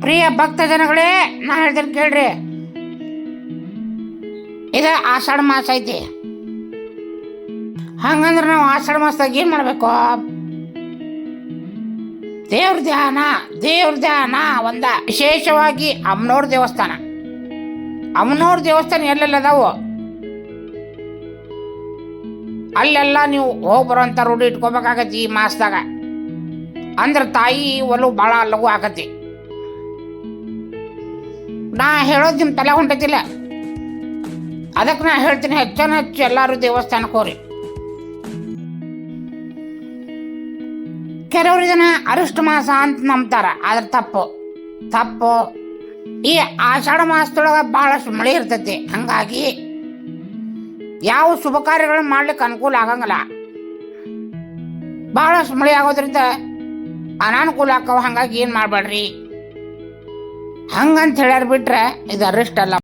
ಪ್ರಿಯ ಭಕ್ತ ಜನಗಳೇ, ನಾ ಹೇಳ್ತೀನಿ ಕೇಳ್ರಿ. ಇದು ಆಷಾಢ ಮಾಸ ಐತಿ. ಹಂಗಂದ್ರೆ ನಾವು ಆಷಾಢ ಮಾಸದಾಗ ಏನು ಮಾಡಬೇಕು? ದೇವ್ರ ಧ್ಯಾನ ಒಂದ. ವಿಶೇಷವಾಗಿ ಅಮ್ಮನವ್ರ ದೇವಸ್ಥಾನ ಎಲ್ಲೆಲ್ಲ ಅದಾವು ಅಲ್ಲೆಲ್ಲ ನೀವು ಹೋಗಿ ಬರೋಂಥ ರೂಢಿ ಇಟ್ಕೋಬೇಕಾಗತಿ ಈ ಮಾಸದಾಗ. ಅಂದ್ರೆ ತಾಯಿ ಒಲವು ಭಾಳ ಲಘು ಆಗತಿ. ನಾ ಹೇಳೋದು ನಿಮ್ಮ ತಲೆ ಹೊಂಟೈತಿಲ್ಲ, ಅದಕ್ಕೆ ನಾ ಹೇಳ್ತೀನಿ, ಹೆಚ್ಚು ಎಲ್ಲರೂ ದೇವಸ್ಥಾನಕ್ಕೆ ಹೋಗ್ರಿ. ಕೆಲವರು ಇದನ್ನ ಅರಿಷ್ಟ ಮಾಸ ಅಂತ ನಂಬ್ತಾರ, ಆದ್ರೆ ತಪ್ಪು. ಈ ಆಷಾಢ ಮಾಸದೊಳಗೆ ಬಹಳಷ್ಟು ಮಳೆ ಇರ್ತೈತಿ. ಹಂಗಾಗಿ ಯಾವ ಶುಭ ಕಾರ್ಯಗಳನ್ನ ಮಾಡ್ಲಿಕ್ಕೆ ಅನುಕೂಲ ಆಗಂಗಿಲ್ಲ. ಬಹಳಷ್ಟು ಮಳೆ ಆಗೋದ್ರಿಂದ ಅನಾನುಕೂಲ ಆಕ್ಕವ. ಹಂಗಾಗಿ ಏನು ಮಾಡಬೇಡ್ರಿ. ಹಂಗಂತ ಹೇಳ್ಯಾರ ಬಿಟ್ರೆ ಇದು ಅರಿಷ್ಟ ಅಲ್ಲ.